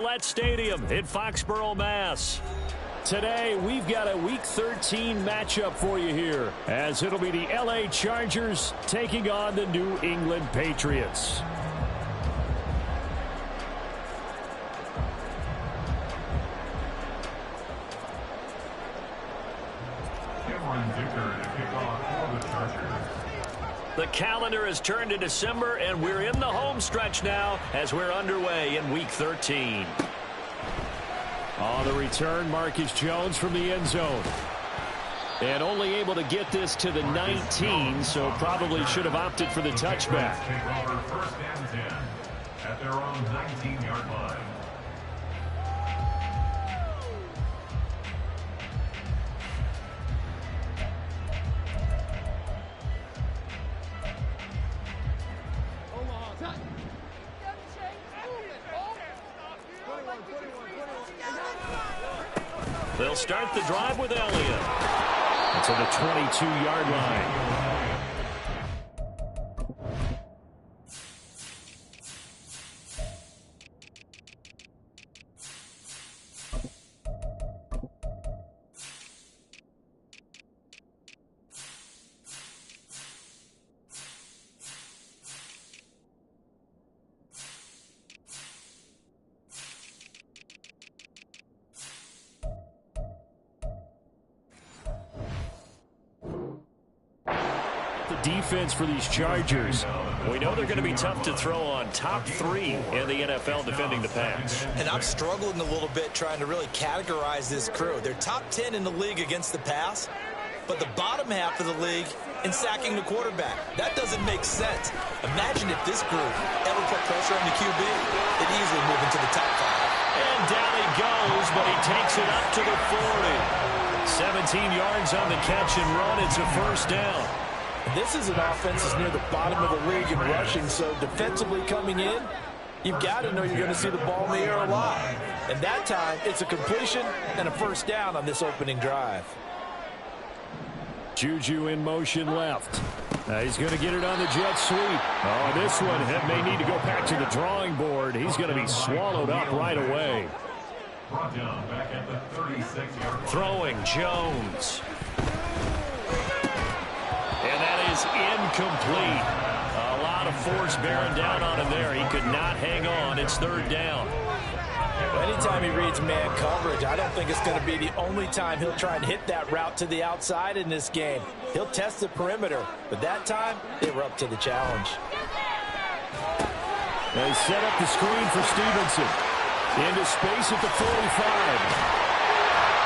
Gillette Stadium in Foxborough, Mass. Today, we've got a Week 13 matchup for you here, as it'll be the LA Chargers taking on the New England Patriots. The calendar has turned to December, and we're in the home stretch now as we're underway in Week 13. On the return, Marcus Jones from the end zone. And only able to get this to the 19, so probably should have opted for the touchback. First and 10 at their own 19-yard line. They'll start the drive with Elliott. To the 22-yard line. Defense for these Chargers. We know they're going to be tough to throw on. Top 3 in the NFL defending the pass. And I'm struggling a little bit trying to really categorize this crew. They're top 10 in the league against the pass, but the bottom half of the league in sacking the quarterback. That doesn't make sense. Imagine if this group ever put pressure on the QB, they'd easily move into the top 5. And down he goes, but he takes it up to the 40. 17 yards on the catch and run. It's a first down. This is an offense that's near the bottom of the league in rushing, so defensively coming in, you've got to know you're going to see the ball in the air a lot. And that time, it's a completion and a first down on this opening drive. Juju in motion left. He's going to get it on the jet sweep. Oh, this one may need to go back to the drawing board. He's going to be swallowed up right away. Brought down back at the 36-yard line. Throwing Jones. And that is incomplete. A lot of force bearing down on him there. He could not hang on. It's third down. Anytime he reads man coverage, I don't think it's going to be the only time he'll try and hit that route to the outside in this game. He'll test the perimeter, but that time, they were up to the challenge. They set up the screen for Stevenson. Into space at the 45.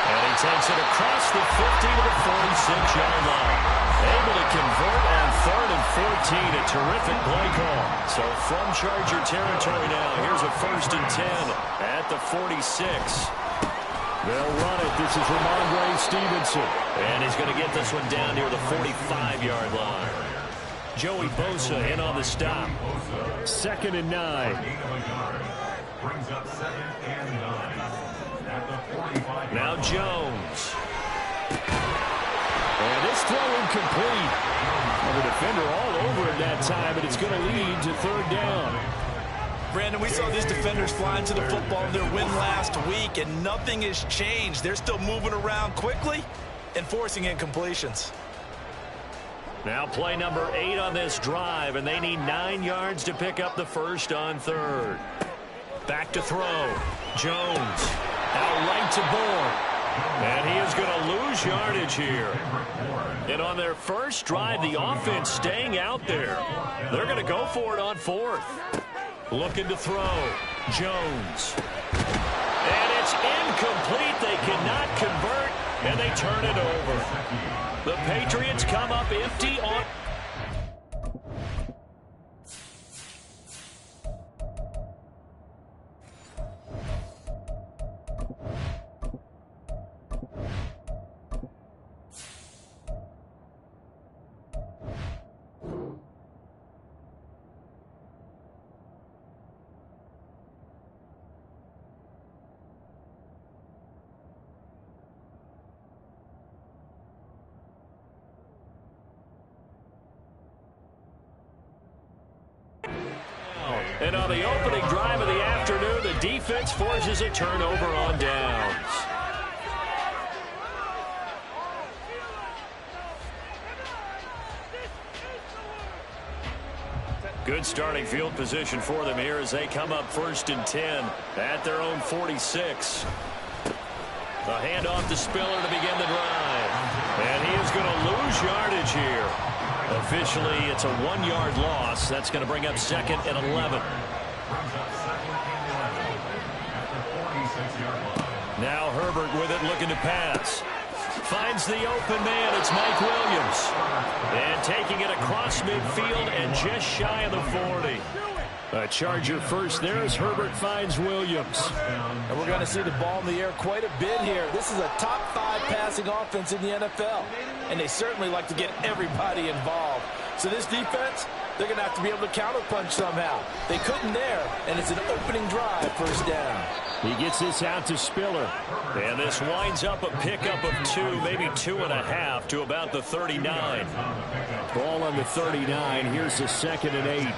And he takes it across the 50 to the 46-yard line. Able to convert on 3rd and 14. A terrific play call. So from Charger territory now, here's a 1st and 10 at the 46. They'll run it. This is Ramondre Stevenson. And he's going to get this one down near the 45-yard line. Joey Bosa in on the stop. 2nd and 9. Brings up 2nd and 9 at the 45. Now Jones. And this throw incomplete. Well, the defender all over it that time, but it's going to lead to 3rd down. Brandon, we saw these defenders flying to the football in their win last week, and nothing has changed. They're still moving around quickly and forcing incompletions. Now play number 8 on this drive, and they need 9 yards to pick up the first on 3rd. Back to throw. Jones. Out right to Bourne. And he is going to lose yardage here. And on their first drive, the offense staying out there. They're going to go for it on 4th. Looking to throw. Jones. And it's incomplete. They cannot convert, and they turn it over. The Patriots come up empty on... And on the opening drive of the afternoon, the defense defense forces a turnover on downs. Good starting field position for them here as they come up 1st and 10 at their own 46. A handoff to Spiller to begin the drive. And he is going to lose yardage here. Officially, it's a 1-yard loss. That's going to bring up 2nd and 11. Now Herbert with it, looking to pass. Finds the open man. It's Mike Williams. And taking it across midfield and just shy of the 40. A Charger first there as Herbert finds Williams. And we're going to see the ball in the air quite a bit here. This is a top 5 passing offense in the NFL. And they certainly like to get everybody involved. So this defense, they're going to have to be able to counterpunch somehow. They couldn't there, and it's an opening drive, 1st down. He gets this out to Spiller. And this winds up a pickup of 2, maybe 2.5 to about the 39. Ball on the 39. Here's the 2nd and 8.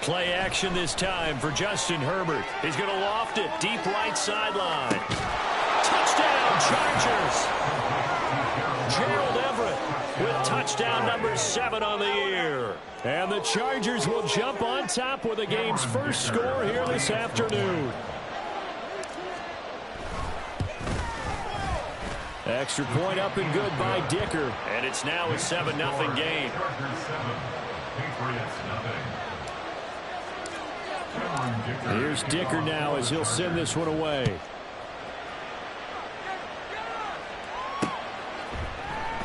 Play action this time for Justin Herbert. He's going to loft it deep right sideline. Touchdown, Chargers. Gerald Everett with touchdown number 7 on the year. And the Chargers will jump on top with the game's first score here this afternoon. Extra point up and good by Dicker. And it's now a 7-0 game. Here's Dicker now as he'll send this one away.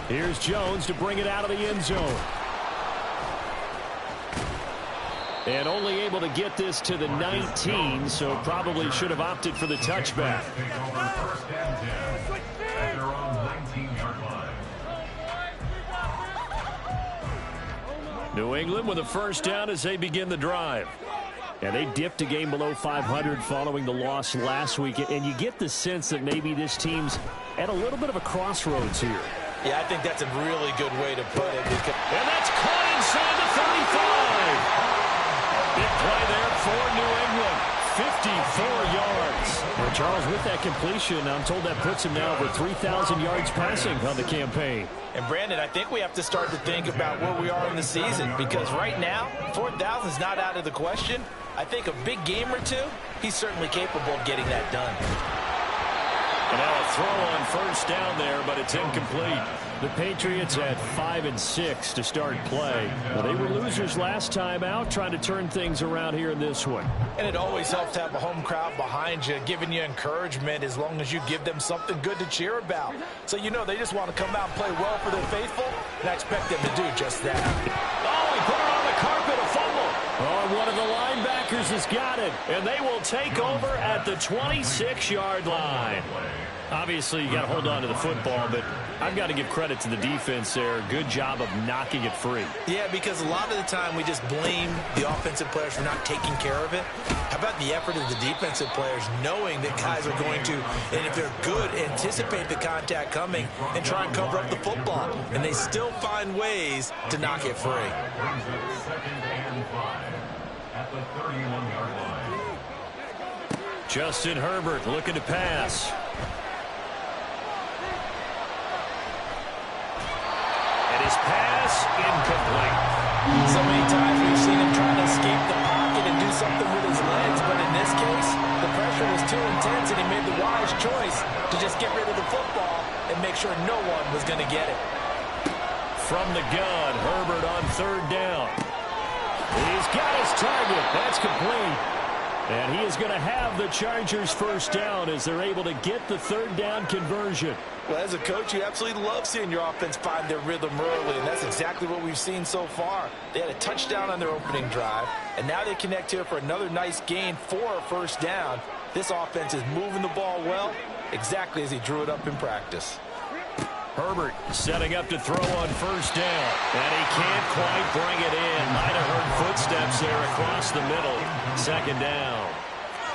Here's Jones to bring it out of the end zone. And only able to get this to the 19, so probably should have opted for the touchback. New England with a 1st down as they begin the drive. And they dipped a game below 500 following the loss last week. And you get the sense that maybe this team's at a little bit of a crossroads here. Yeah, I think that's a really good way to put it. And that's caught inside the 35. Big play there for New England. 54 yards. Well, Charles, with that completion, I'm told that puts him now over 3,000 yards passing on the campaign. And, Brandon, I think we have to start to think about where we are in the season, because right now, 4,000 is not out of the question. I think a big game or 2, he's certainly capable of getting that done. And now a throw on 1st down there, but it's incomplete. The Patriots had 5 and 6 to start play. Well, they were losers last time out, trying to turn things around here in this one. And it always helps to have a home crowd behind you, giving you encouragement as long as you give them something good to cheer about. So you know they just want to come out and play well for their faithful, and I expect them to do just that. Oh, he put it on the carpet, a fumble. Oh, one of the linebackers has got it, and they will take over at the 26-yard line. Obviously, you got to hold on to the football, but I've got to give credit to the defense there. Good job of knocking it free. Yeah, because a lot of the time we just blame the offensive players for not taking care of it. How about the effort of the defensive players knowing that guys are going to, and if they're good, anticipate the contact coming and try and cover up the football. And they still find ways to knock it free. At the 31-yard line. Justin Herbert looking to pass. His pass incomplete. So many times we've seen him trying to escape the pocket and do something with his legs, but in this case, the pressure was too intense and he made the wise choice to just get rid of the football and make sure no one was going to get it. From the gun, Herbert on 3rd down. He's got his target. That's complete. And he is going to have the Chargers 1st down as they're able to get the 3rd down conversion. Well, as a coach, you absolutely love seeing your offense find their rhythm early, and that's exactly what we've seen so far. They had a touchdown on their opening drive, and now they connect here for another nice gain for a 1st down. This offense is moving the ball well, exactly as he drew it up in practice. Herbert setting up to throw on 1st down, and he can't quite bring it in. Might have heard footsteps there across the middle. 2nd down.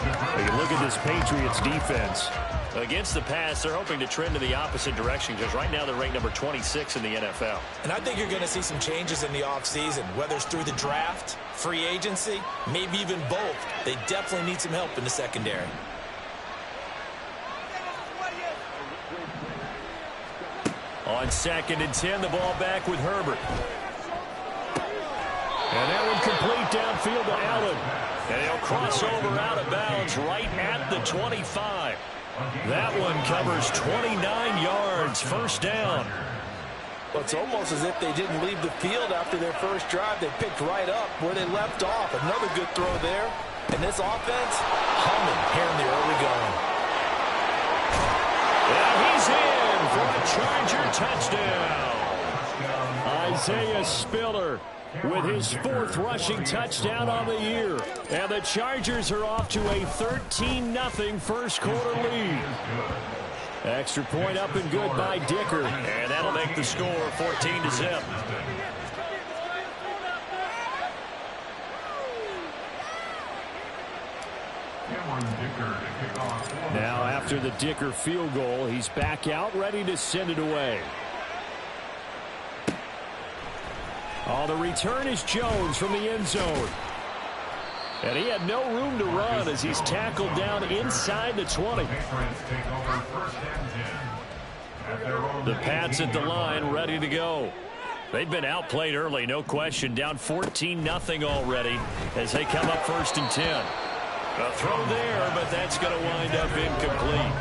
You look at this Patriots defense. Against the pass, they're hoping to trend in the opposite direction because right now they're ranked number 26 in the NFL. And I think you're going to see some changes in the offseason, whether it's through the draft, free agency, maybe even both. They definitely need some help in the secondary. On 2nd and 10, the ball back with Herbert. And that one complete downfield to Allen. And he'll cross over out of bounds right at the 25. That one covers 29 yards, first down. Well, it's almost as if they didn't leave the field after their first drive. They picked right up where they left off. Another good throw there. And this offense, humming here in the early going. And he's in for a Charger touchdown. Isaiah Spiller with his 4th rushing touchdown on the year. And the Chargers are off to a 13-0 first quarter lead. Extra point up and good by Dicker. And that'll make the score 14-0. Now after the Dicker field goal, he's back out ready to send it away. Oh, the return is Jones from the end zone. And he had no room to run as he's tackled down inside the 20. The Pats at the line ready to go. They've been outplayed early, no question. Down 14-0 already as they come up 1st and 10. A throw there, but that's going to wind up incomplete.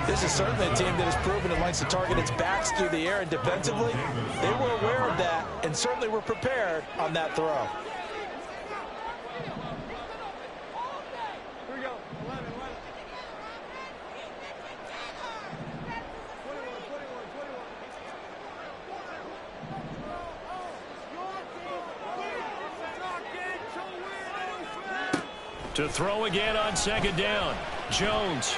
This is certainly a team that has proven it likes to target its backs through the air, and defensively, they were aware of that and certainly were prepared on that throw. Here we go. 11. To throw again on 2nd down. Jones.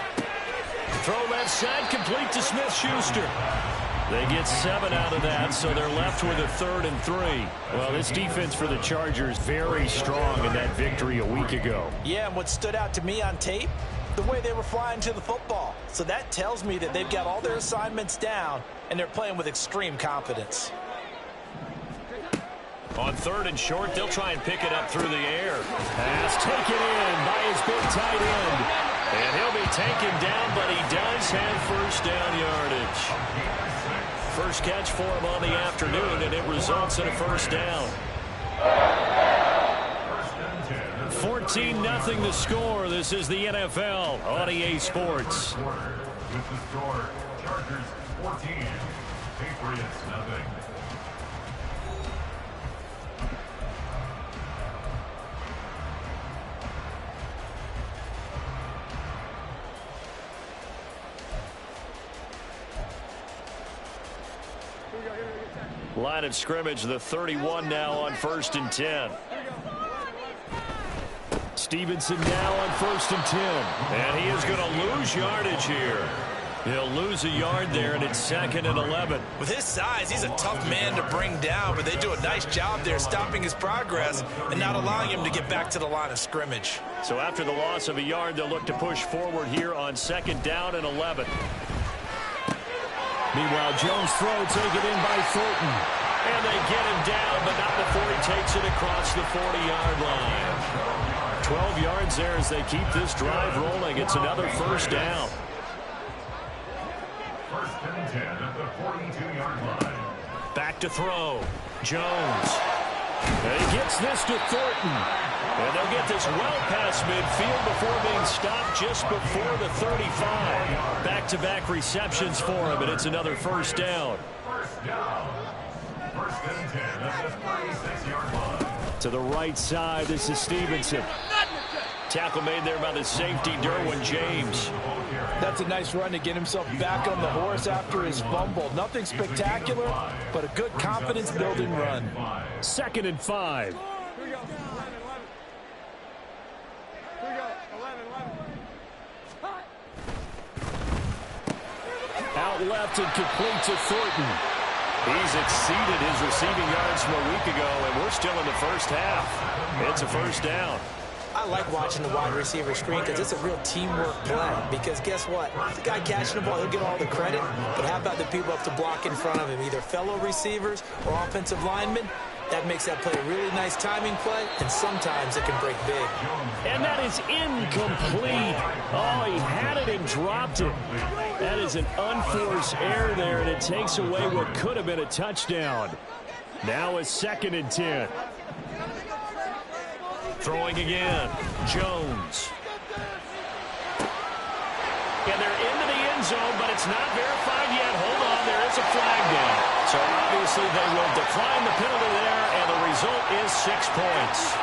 Throw left side, complete to Smith-Schuster. They get 7 out of that, so they're left with a 3rd and 3. Well, this defense for the Chargers very strong in that victory a week ago. Yeah, and what stood out to me on tape, the way they were flying to the football. So that tells me that they've got all their assignments down, and they're playing with extreme confidence. On 3rd and short, they'll try and pick it up through the air. Pass taken in by his big tight end. And he'll be taken down, but he does have first down yardage. First catch for him on the afternoon, and it results in a first down. 14-0 the score. This is the NFL on EA Sports. With the score, Chargers 14, Patriots 0. Line of scrimmage, the 31 now on 1st and 10. Stevenson now on 1st and 10. And he is going to lose yardage here. He'll lose a yard there, and it's 2nd and 11. With his size, he's a tough man to bring down, but they do a nice job there stopping his progress and not allowing him to get back to the line of scrimmage. So after the loss of a yard, they'll look to push forward here on 2nd down and 11. Meanwhile, Jones' throw taken in by Thornton. And they get him down, but not before he takes it across the 40-yard line. 12 yards there as they keep this drive rolling. It's another first down. 1st and 10 at the 42-yard line. Back to throw. Jones. And he gets this to Thornton. And they'll get this well past midfield before being stopped just before the 35. Back-to-back receptions for him, and it's another first down. First down. 1st and 10 at the 36-yard line. To the right side, this is Stevenson. Tackle made there by the safety, Derwin James. That's a nice run to get himself back on the horse after his fumble. Nothing spectacular, but a good confidence-building run. 2nd and 5. Here we go. 11. Here we go. 11. Out left and complete to Thornton. He's exceeded his receiving yards from a week ago, and we're still in the first half. It's a first down. I like watching the wide receiver screen because it's a real teamwork play. Because guess what? The guy catching the ball, he'll get all the credit. But how about the people up to block in front of him, either fellow receivers or offensive linemen? That makes that play a really nice timing play, and sometimes it can break big. And that is incomplete. Oh, he had it and dropped it. That is an unforced error there, and it takes away what could have been a touchdown. Now a 2nd and 10. Throwing again. Jones. And they're into the end zone, but it's not verified yet. Hold on, there is a flag down. So obviously they will decline the penalty there, and the result is 6 points.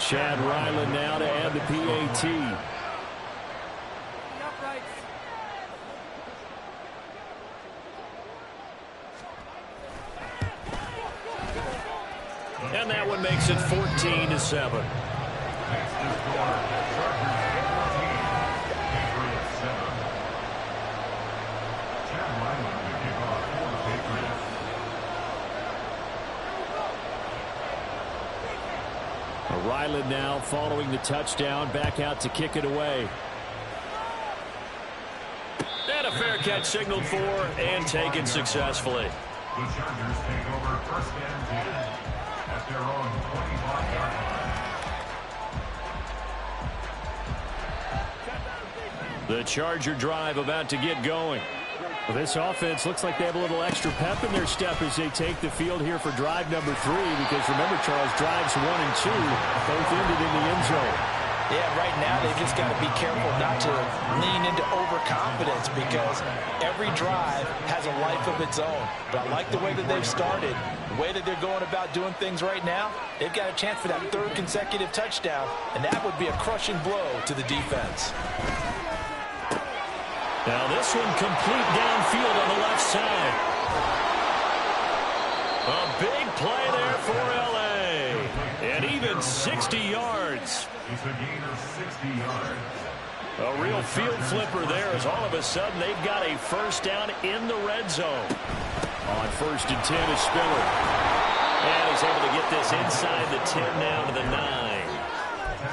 Chad Ryland now to add the PAT. And that one makes it 14-7. Next to score, Chargers 14, Patriots 7. Chad Ryland to kick off for the Patriots. Ryland now following the touchdown, back out to kick it away. And a fair catch signaled for and taken successfully. The Chargers take over 1st and 10 at their own 25-yard line. The Charger drive about to get going. Well, this offense looks like they have a little extra pep in their step as they take the field here for drive number 3, because remember, Charles, drives 1 and 2 both ended in the end zone. Yeah, right now they've just got to be careful not to lean into overconfidence, because every drive has a life of its own. But I like the way that they've started, the way that they're going about doing things right now. They've got a chance for that 3rd consecutive touchdown, and that would be a crushing blow to the defense. Now this one complete downfield on the left side. A big play there for L.A. And even 60 yards. It's a gain of 60 yards. A real field flipper there, as all of a sudden they've got a 1st down in the red zone. On 1st and 10 is Spiller. And he's able to get this inside the 10 now to the 9.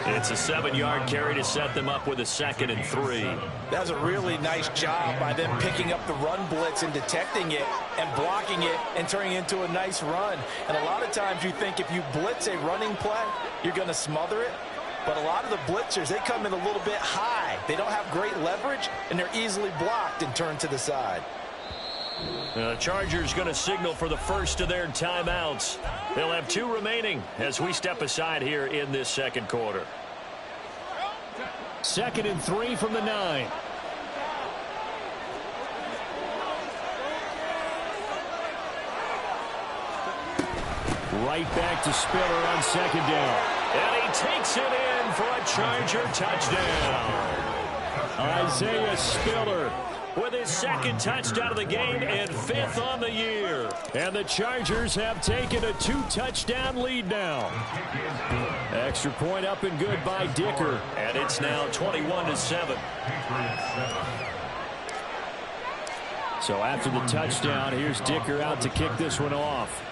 It's a 7-yard carry to set them up with a 2nd and 3. That's a really nice job by them picking up the run blitz and detecting it and blocking it and turning it into a nice run. And a lot of times you think if you blitz a running play, you're going to smother it. But a lot of the blitzers, they come in a little bit high. They don't have great leverage, and they're easily blocked and turned to the side. The Chargers going to signal for the first of their timeouts. They'll have 2 remaining as we step aside here in this 2nd quarter. 2nd and 3 from the 9. Right back to Spiller on 2nd down. And he takes it in for a Charger touchdown. Isaiah Spiller with his 2nd touchdown of the game and 5th on the year. And the Chargers have taken a 2-touchdown lead now. Extra point up and good by Dicker. And it's now 21-7. So after the touchdown, here's Dicker out to kick this one off.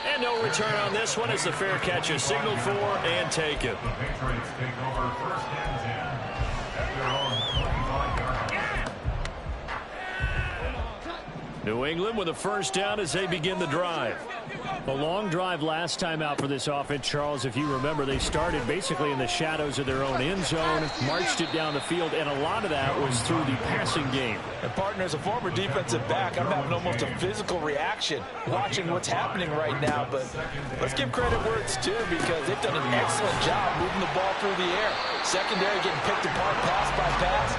And no return on this one as the fair catch is signaled for and taken. The Patriots take over 1st and 10 at their own 25-yard line. New England with a 1st down as they begin the drive. A long drive last time out for this offense, Charles. If you remember, they started basically in the shadows of their own end zone, marched it down the field, and a lot of that was through the passing game. And partner, as a former defensive back, I'm having almost a physical reaction watching what's happening right now. But let's give credit where it's due, because they've done an excellent job moving the ball through the air. Secondary getting picked apart pass by pass.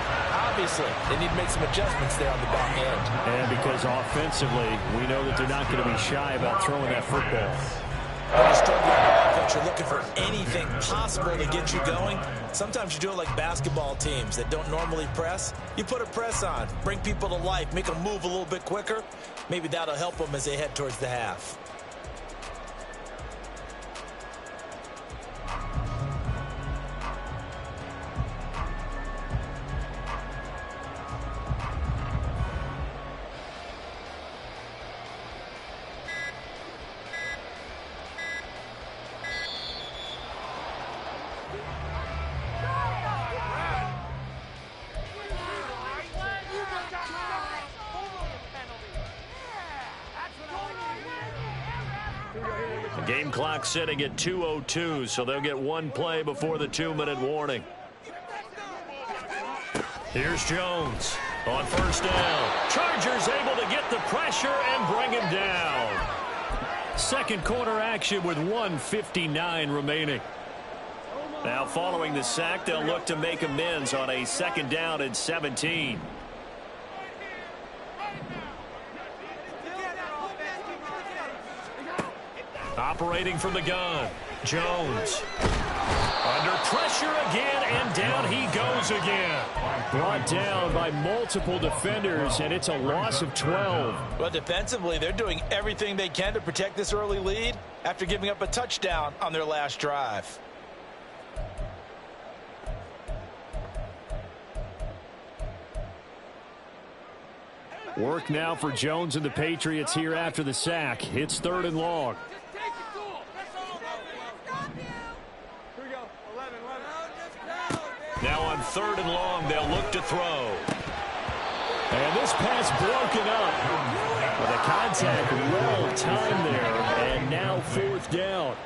Obviously, they need to make some adjustments there on the back end. And because offensively, we know that they're not going to be shy about throwing that football. When you struggle on offense, you're looking for anything possible to get you going. Sometimes you do it like basketball teams that don't normally press. You put a press on, bring people to life, make them move a little bit quicker. Maybe that'll help them as they head towards the half. Game clock sitting at 2:02, so they'll get one play before the 2-minute warning. Here's Jones on first down. Chargers able to get the pressure and bring him down. Second quarter action with 1:59 remaining. Now following the sack, they'll look to make amends on a 2nd down and 17. Operating from the gun, Jones. Under pressure again, and down he goes again. Brought down by multiple defenders, and it's a loss of 12. But defensively, they're doing everything they can to protect this early lead after giving up a touchdown on their last drive. Work now for Jones and the Patriots here after the sack. It's 3rd and long. Now on 3rd and long, they'll look to throw. And this pass broken up. With a contact well timed there. And now 4th down.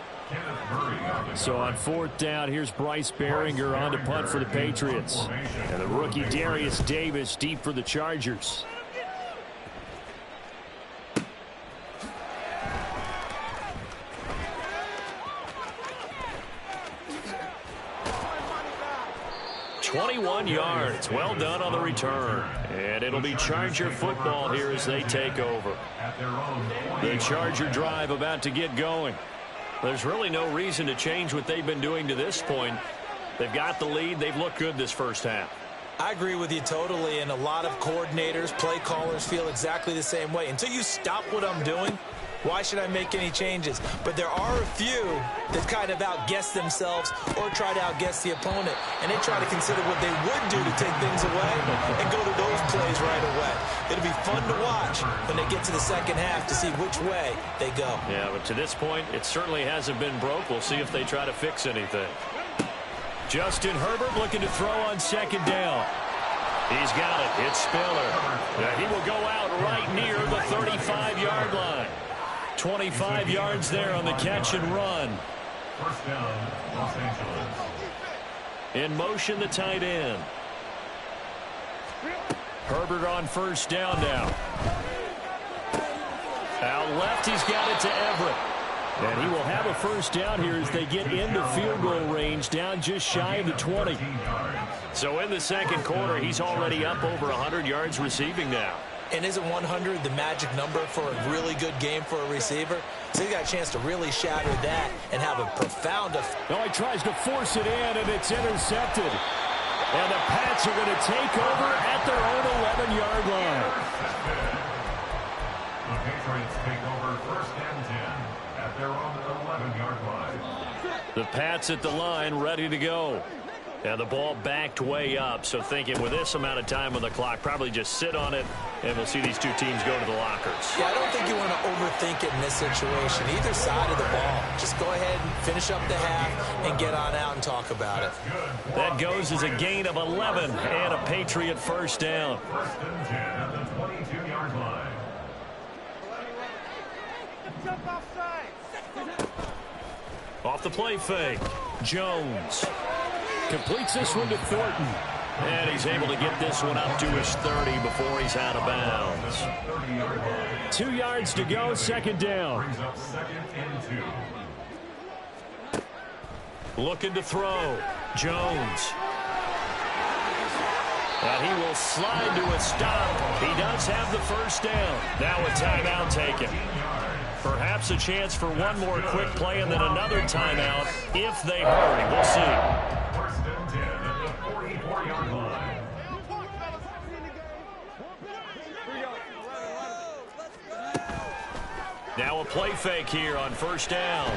So on 4th down, here's Bryce Behringer on to punt for the Patriots. And the rookie Darius Davis deep for the Chargers. .21 yards. Well done on the return. And it'll be Charger football here as they take over. The Charger drive about to get going. There's really no reason to change what they've been doing to this point. They've got the lead. They've looked good this first half. I agree with you totally, and a lot of coordinators, play callers feel exactly the same way. Until you stop what I'm doing, why should I make any changes? But there are a few that kind of outguess themselves or try to outguess the opponent, and they try to consider what they would do to take things away and go to those plays right away. It'll be fun to watch when they get to the second half to see which way they go. Yeah, but to this point, it certainly hasn't been broke. We'll see if they try to fix anything. Justin Herbert looking to throw on 2nd down. He's got it. It's Spiller. He will go out right near the 35-yard line. 25 yards there on the catch and run. First down, Los Angeles. In motion, the tight end. Herbert on first down now. Out left, he's got it to Everett. And he will have a first down here as they get into field goal range, down just shy of the 20. So in the second quarter, he's already up over 100 yards receiving now. And isn't 100 the magic number for a really good game for a receiver? So he got a chance to really shatter that and have a profound effect. Now he tries to force it in, and it's intercepted. And the Pats are going to take over at their own 11-yard line. The Patriots take over 1st and 10 at their own 11-yard line. The Pats at the line, ready to go. And the ball backed way up, so thinking with this amount of time on the clock, probably just sit on it, and we'll see these two teams go to the lockers. Yeah, I don't think you want to overthink it in this situation. Either side of the ball. Just go ahead and finish up the half and get on out and talk about it. That goes as a gain of 11 and a Patriot first down. 1st and 10 at the 22-yard line. Off the play fake, Jones completes this one to Thornton. And he's able to get this one up to his 30 before he's out of bounds. 2 yards to go, 2nd down. Brings up 2nd and 2. Looking to throw, Jones. And he will slide to a stop. He does have the first down. Now a timeout taken. Perhaps a chance for one more quick play and then another timeout if they hurry. We'll see. 1st and 10 at the 44-yard line. Now a play fake here on first down.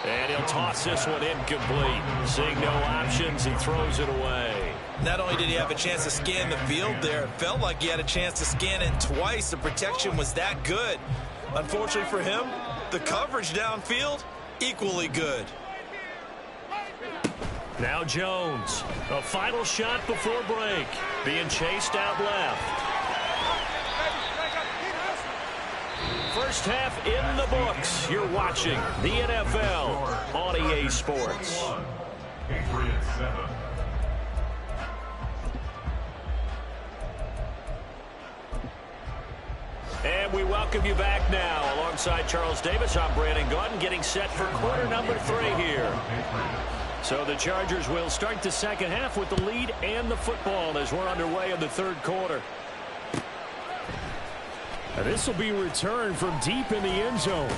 And he'll toss this one incomplete. Seeing no options, he throws it away. Not only did he have a chance to scan the field there, it felt like he had a chance to scan it twice. The protection was that good. Unfortunately for him, the coverage downfield, equally good. Now Jones, a final shot before break, being chased out left. First half in the books. You're watching the NFL on EA Sports. Patriots 7. And we welcome you back now. Alongside Charles Davis, I'm Brandon Gaudin, getting set for quarter number 3 here. So the Chargers will start the second half with the lead and the football as we're underway in the third quarter. And this will be returned from deep in the end zone.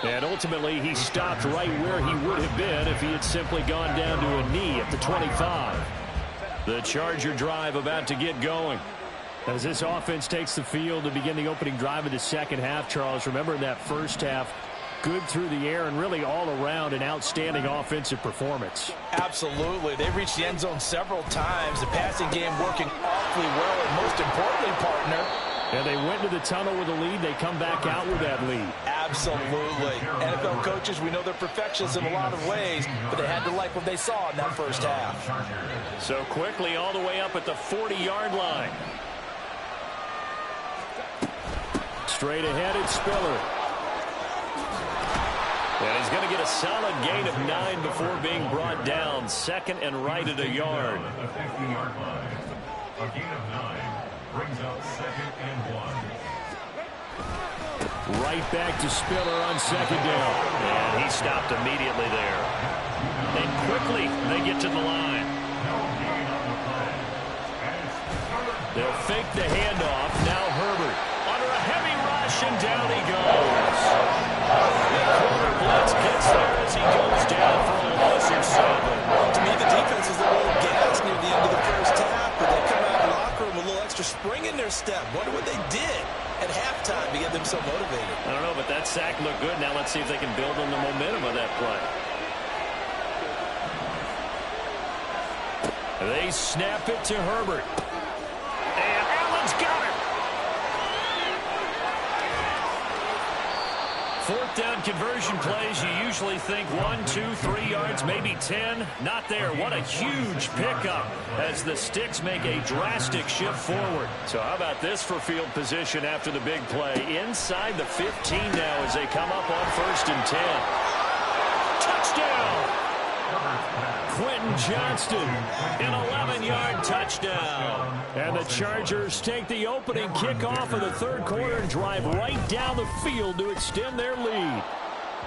And ultimately, he stopped right where he would have been if he had simply gone down to a knee at the 25. The Charger drive about to get going. As this offense takes the field to begin the opening drive of the second half, Charles, remember in that first half, good through the air and really all around an outstanding offensive performance. Absolutely. They reached the end zone several times. The passing game working awfully well, and most importantly, partner. And they went to the tunnel with a lead. They come back out with that lead. Absolutely. NFL coaches, we know they're perfectionists in a lot of ways, but they had to like what they saw in that first half. So quickly all the way up at the 40-yard line. Straight ahead, it's Spiller. And he's going to get a solid gain of 9 before being brought down. Second and right at a yard. The 50-yard line. A gain of 9 brings up 2nd and 1. Right back to Spiller on second down. And he stopped immediately there. And quickly they get to the line. They'll fake the handoff. Now Herbert under a heavy rush, and down he goes. The corner blitz gets there as he goes down for a loss of 7. To me, the defense is a little gassed near the end of the first half, but they come out of the locker room with a little extra spring in their step. Wonder what they did at halftime to get them so motivated. I don't know, but that sack looked good. Now let's see if they can build on the momentum of that play. They snap it to Herbert. And Allen's got it. Fourth down conversion plays, you usually think 1, 2, 3 yards, maybe 10. Not there. What a huge pickup as the Sticks make a drastic shift forward. So how about this for field position after the big play? Inside the 15 now as they come up on 1st and 10. Touchdown! Quentin Johnston, an 11-yard touchdown. And the Chargers take the opening kickoff of the third quarter and drive right down the field to extend their lead.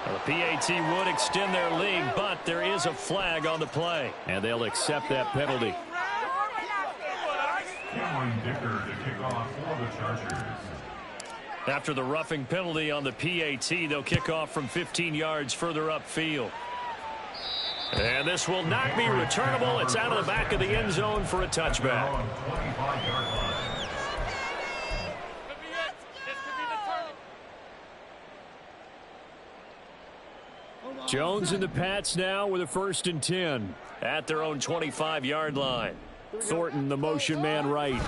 Well, the PAT would extend their lead, but there is a flag on the play, and they'll accept that penalty. Cameron Dicker to kick off for the Chargers. After the roughing penalty on the PAT, they'll kick off from 15 yards further upfield. And this will not be returnable. It's out of the back of the end zone for a touchback. Jones and the Pats now with a 1st and 10 at their own 25-yard line. Thornton, the motion man right.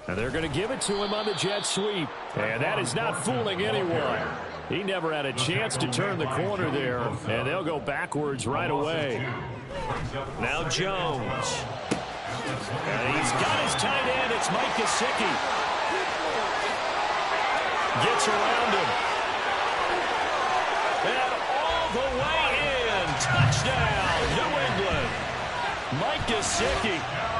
And they're going to give it to him on the jet sweep. And that is not fooling anyone. He never had a chance to turn the corner there, and they'll go backwards right away. Now Jones. And he's got his tight end. It's Mike Gesicki. Gets around him. And all the way in. Touchdown, New England. Mike Gesicki,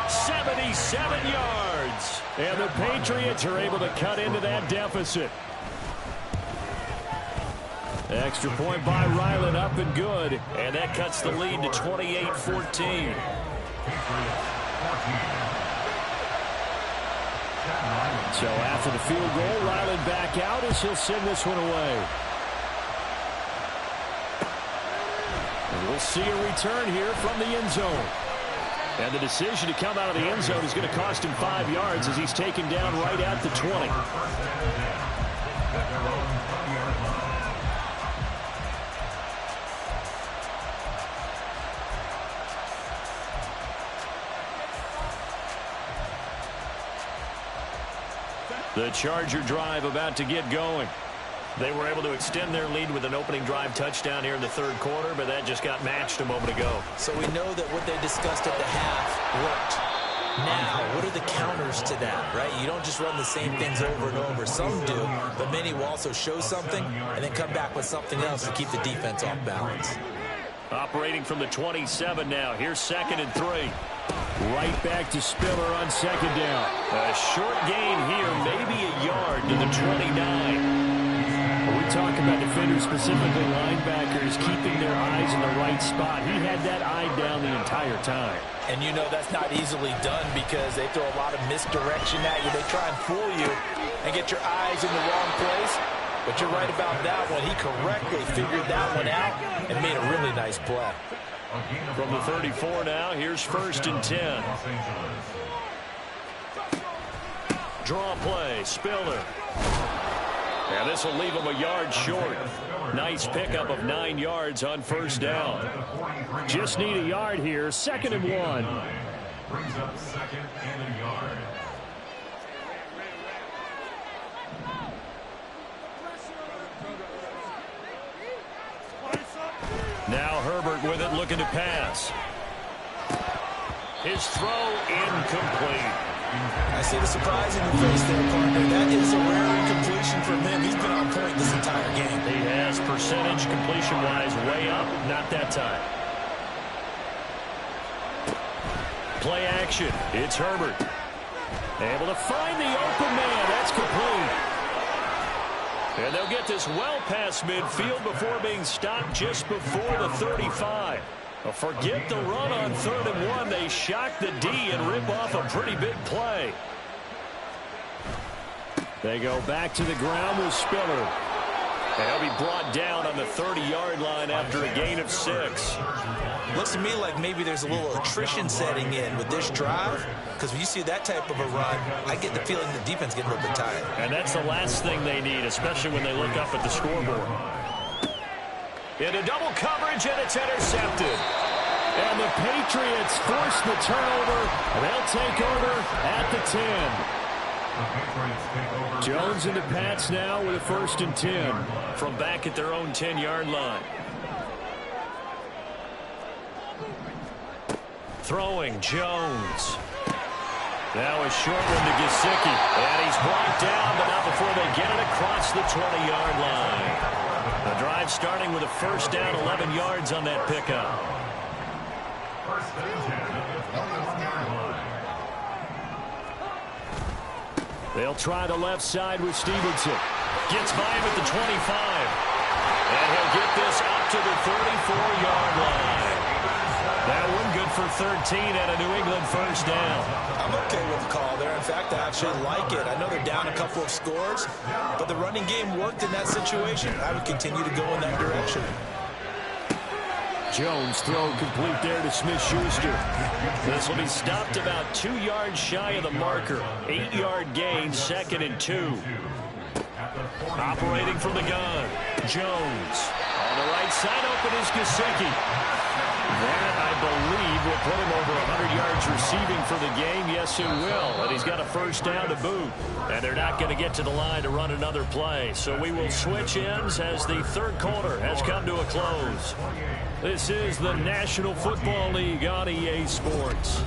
77 yards. And the Patriots are able to cut into that deficit. Extra point by Ryland, up and good. And that cuts the lead to 28-14. So after the field goal, Ryland back out as he'll send this one away. And we'll see a return here from the end zone. And the decision to come out of the end zone is going to cost him 5 yards as he's taken down right at the 20. The Charger drive about to get going. They were able to extend their lead with an opening drive touchdown here in the third quarter, but that just got matched a moment ago. So we know that what they discussed at the half worked. Now, what are the counters to that, right? You don't just run the same things over and over. Some do, but many will also show something and then come back with something else to keep the defense off balance. Operating from the 27 now. Here's 2nd and 3. Right back to Spiller on 2nd down. A short gain here, maybe a yard to the 29. We talk about defenders, specifically linebackers, keeping their eyes in the right spot. He had that eye down the entire time. And you know that's not easily done because they throw a lot of misdirection at you. They try and fool you and get your eyes in the wrong place. But you're right about that one. He correctly figured that one out and made a really nice play. From the 34 now, here's 1st and 10. Draw play, Spiller. And this will leave him a yard short. Nice pickup of 9 yards on 1st down. Just need a yard here. 2nd and 1. Brings up 2nd and a yard. Now Herbert with it, looking to pass. His throw incomplete. I see the surprise in your face there, partner. That is a rare incompletion from him. He's been on point this entire game. He has percentage completion-wise way up. Not that time. Play action. It's Herbert. Able to find the open man. That's complete. And they'll get this well past midfield before being stopped just before the 35. Forget the run on 3rd and 1. They shock the D and rip off a pretty big play. They go back to the ground with Spiller. And he'll be brought down on the 30-yard line after a gain of 6. Looks to me like maybe there's a little attrition setting in with this drive, because when you see that type of a run, I get the feeling the defense getting a little bit tired. And that's the last thing they need, especially when they look up at the scoreboard. Into double coverage, and it's intercepted. And the Patriots force the turnover. They'll take over at the 10. Jones and the Pats now with a 1st and 10 from back at their own 10-yard line. Throwing, Jones. Now a short one to Gesicki. And he's brought down, but not before they get it across the 20-yard line. The drive starting with a 1st down, 11 yards on that pickup. 1st and 10. They'll try the left side with Stevenson. Gets by him at the 25. And he'll get this up to the 34-yard line. That one good for 13 and a New England 1st down. I'm okay with the call there. In fact, I actually like it. I know they're down a couple of scores, but the running game worked in that situation. I would continue to go in that direction. Jones throw complete there to Smith-Schuster. This will be stopped about 2 yards shy of the marker. 8-yard gain, 2nd and 2. Operating from the gun, Jones. On the right side, open is Gesicki. That, I believe, will put him over 100 yards receiving for the game. Yes, it will. And he's got a 1st down to boot. And they're not going to get to the line to run another play. So we will switch ends as the 3rd quarter has come to a close. This is the National Football League on EA Sports.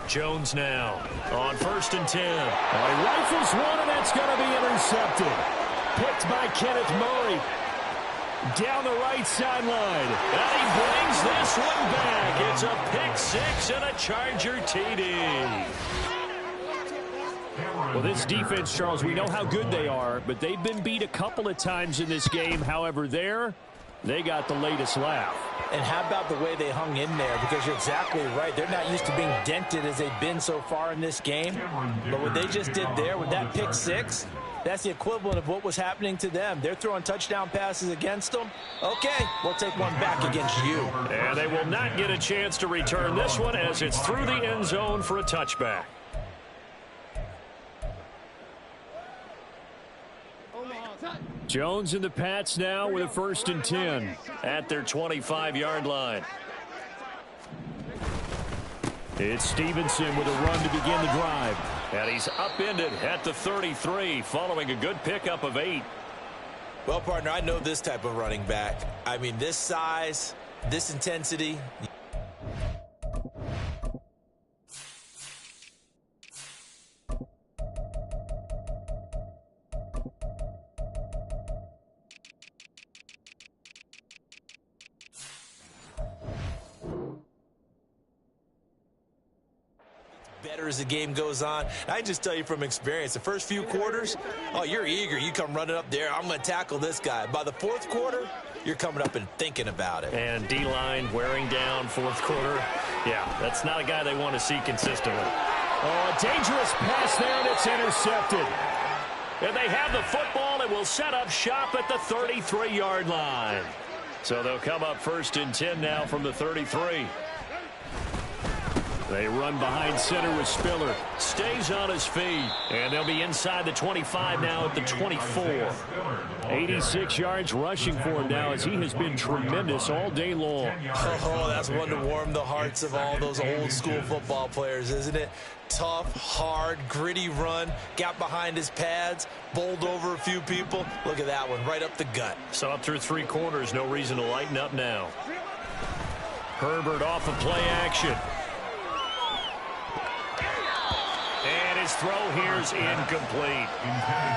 Jones now on 1st and 10. He rifles one, and that's going to be intercepted. Picked by Kenneth Murray. Down the right sideline. And he brings this one back. It's a pick 6 and a Charger TD. Well, this defense, Charles, we know how good they are, but they've been beat a couple of times in this game. However, they got the latest laugh. And how about the way they hung in there? Because you're exactly right. They're not used to being dented as they've been so far in this game. But what they just did there with that pick 6, that's the equivalent of what was happening to them. They're throwing touchdown passes against them. Okay, we'll take one back against you. And they will not get a chance to return this one as it's through the end zone for a touchback. Jones and the Pats now with a 1st and 10 at their 25-yard line. It's Stevenson with a run to begin the drive. And he's upended at the 33 following a good pickup of 8. Well, partner, I know this type of running back. I mean, this size, this intensity. Better as the game goes on. I just tell you from experience, the first few quarters, oh, you're eager. You come running up there. I'm going to tackle this guy. By the fourth quarter, you're coming up and thinking about it. And D-line wearing down fourth quarter. Yeah, that's not a guy they want to see consistently. Oh, a dangerous pass there, and it's intercepted. And they have the football and will set up shop at the 33-yard line. So they'll come up 1st and 10 now from the 33. They run behind center with Spiller. Stays on his feet. And they'll be inside the 25 now at the 24. 86 yards rushing for him now as he has been tremendous all day long. Oh, that's one to warm the hearts of all those old school football players, isn't it? Tough, hard, gritty run. Got behind his pads. Bowled over a few people. Look at that one, right up the gut. So up through 3 quarters, no reason to lighten up now. Herbert off of play action. And his throw here's incomplete.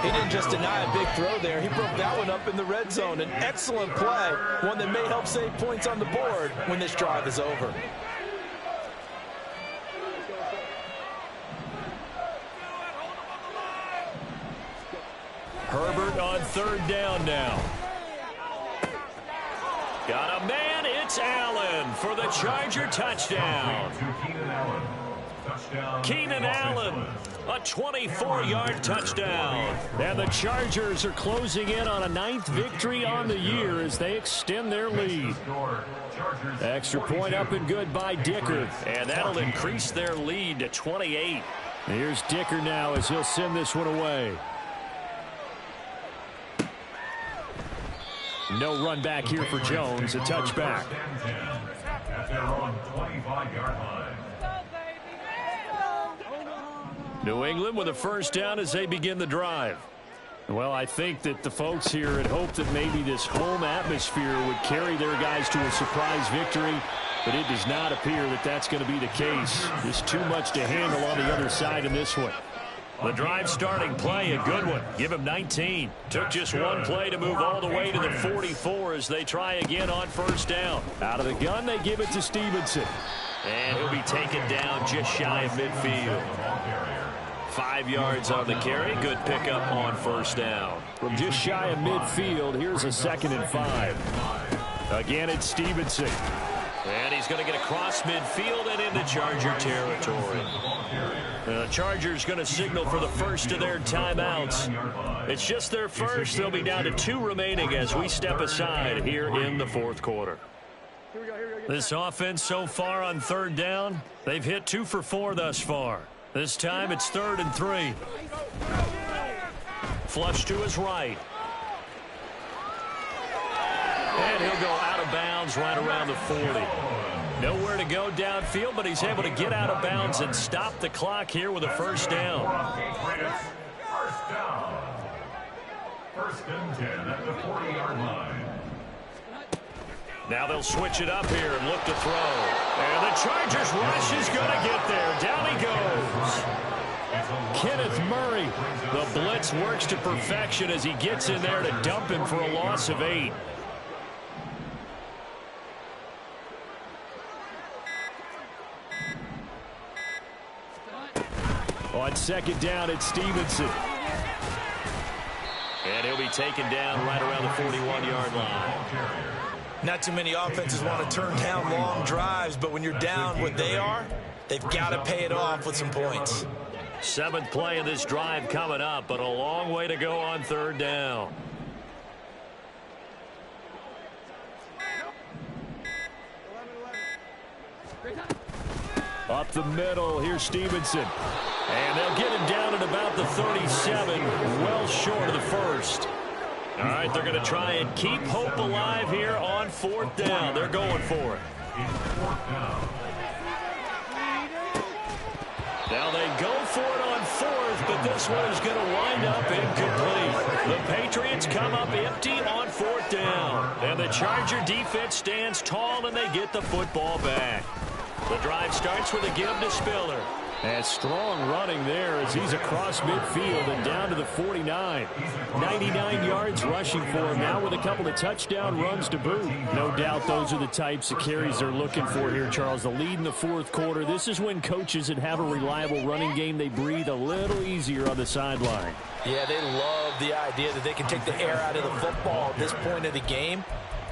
He didn't just deny a big throw there. He broke that one up in the red zone. An excellent play, one that may help save points on the board when this drive is over. Herbert on 3rd down now. Got a man, it's Allen for the Charger touchdown. Keenan Allen, a 24-yard touchdown. And the Chargers are closing in on a 9th victory on the year as they extend their lead. Extra point up and good by Dicker. And that'll increase their lead to 28. Here's Dicker now as he'll send this one away. No run back here for Jones, a touchback. At their own 25-yard line. New England with a 1st down as they begin the drive. Well, I think that the folks here had hoped that maybe this home atmosphere would carry their guys to a surprise victory, but it does not appear that that's going to be the case. There's too much to handle on the other side in this one. The drive starting play, a good one. Give him 19. Took just one play to move all the way to the 44 as they try again on 1st down. Out of the gun, they give it to Stevenson. And he'll be taken down just shy of midfield. 5 yards on the carry. Good pickup on 1st down. From just shy of midfield, here's a 2nd and 5. Again, it's Stevenson. And he's going to get across midfield and into Charger territory. The Chargers going to signal for the first of their timeouts. It's just their first. They'll be down to 2 remaining as we step aside here in the 4th quarter. This offense so far on 3rd down, they've hit 2 for 4 thus far. This time it's 3rd and 3. Flush to his right. And he'll go out of bounds right around the 40. Nowhere to go downfield, but he's able to get out of bounds and stop the clock here with a 1st down. 1st down. 1st and 10 at the 40-yard line. Now they'll switch it up here and look to throw. And the Chargers rush is going to get there. Down he goes. Kenneth Murray. The blitz works to perfection as he gets in there to dump him for a loss of 8. On 2nd down, it's Stevenson. And he'll be taken down right around the 41-yard line. Not too many offenses want to turn down long drives, but when you're down what they are, they've got to pay it off with some points. 7th play of this drive coming up, but a long way to go on 3rd down. Up the middle, here's Stevenson. And they'll get him down at about the 37, well short of the 1st. All right, they're going to try and keep hope alive here on 4th down. They're going for it. Now they go for it on fourth, but this one is going to wind up incomplete. The Patriots come up empty on fourth down. And the Charger defense stands tall, and they get the football back. The drive starts with a give to Spiller. And strong running there as he's across midfield and down to the 49. 99 yards rushing for him now with a couple of touchdown runs to boot. No doubt those are the types of carries they're looking for here, Charles. The lead in the fourth quarter. This is when coaches that have a reliable running game, they breathe a little easier on the sideline. Yeah, they love the idea that they can take the air out of the football at this point of the game.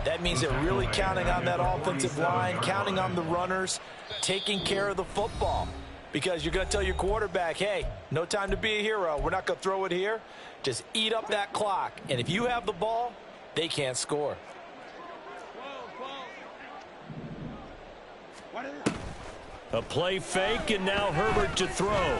That means they're really counting on that offensive line, counting on the runners, taking care of the football. Because you're going to tell your quarterback, hey, no time to be a hero. We're not going to throw it here. Just eat up that clock. And if you have the ball, they can't score. A play fake, and now Herbert to throw.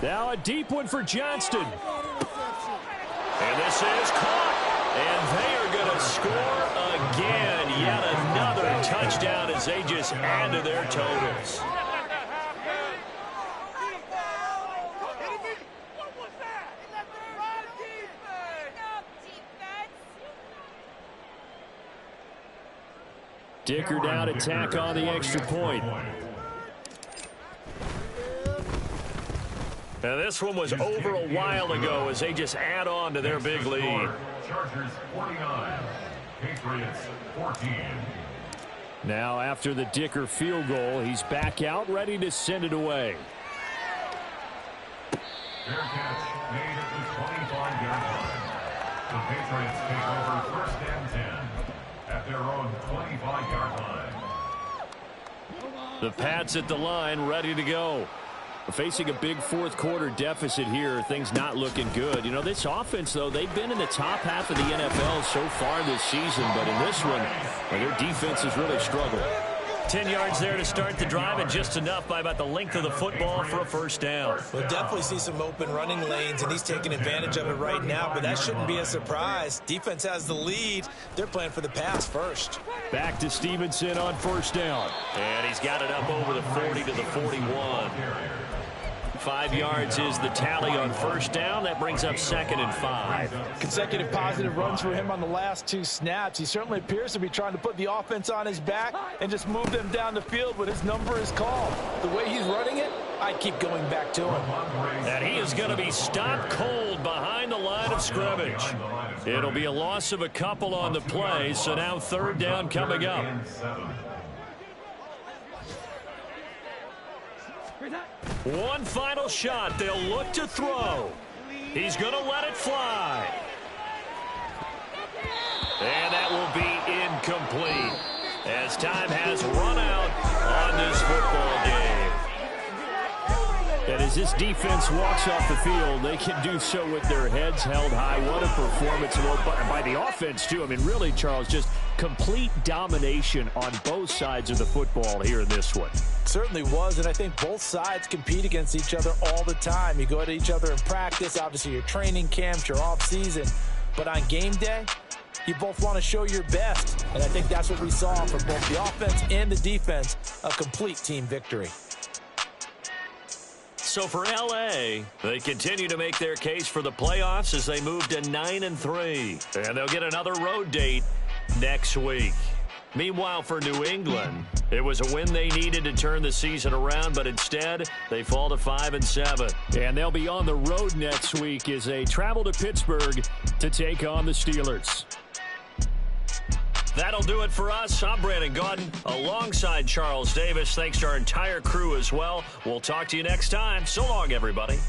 Now a deep one for Johnston. And this is caught. And they are going to score again. Yet another touchdown as they just add to their totals. Dicker down to tack on the extra point. Now this one was over a while ago as they just add on to their big lead. Chargers 49, Patriots 14. Now after the Dicker field goal, he's back out ready to send it away. Fair catch made at the 25-yard line. The Patriots take over first and 10 at their own 25-yard line. The Pats at the line ready to go. Facing a big fourth quarter deficit here, things not looking good. You know, this offense, though, they've been in the top half of the NFL so far this season, but in this one, their defense has really struggled. 10 yards there to start the drive, and just enough by about the length of the football for a first down. We'll definitely see some open running lanes, and he's taking advantage of it right now, but that shouldn't be a surprise. Defense has the lead. They're playing for the pass first. Back to Stevenson on first down. And he's got it up over the 40 to the 41. 5 yards is the tally on first down. That brings up 2nd and 5. Consecutive positive runs for him on the last 2 snaps. He certainly appears to be trying to put the offense on his back and just move them down the field when his number is called. The way he's running it, I keep going back to him. And he is going to be stopped cold behind the line of scrimmage. It'll be a loss of a couple on the play, so now third down coming up. One final shot. They'll look to throw. He's going to let it fly. And that will be incomplete as time has run out on this football game. And as this defense walks off the field, they can do so with their heads held high. What a performance by the offense, too. I mean, really, Charles, just complete domination on both sides of the football here in this one. Certainly was, and I think both sides compete against each other all the time. You go at each other in practice, obviously your training camps, your off season, but on game day, you both want to show your best, and I think that's what we saw from both the offense and the defense, a complete team victory. So for LA, they continue to make their case for the playoffs as they move to 9-3, and they'll get another road date next week. Meanwhile, for New England, it was a win they needed to turn the season around, but instead, they fall to 5-7. And they'll be on the road next week as they travel to Pittsburgh to take on the Steelers. That'll do it for us. I'm Brandon Gaudin alongside Charles Davis. Thanks to our entire crew as well. We'll talk to you next time. So long, everybody.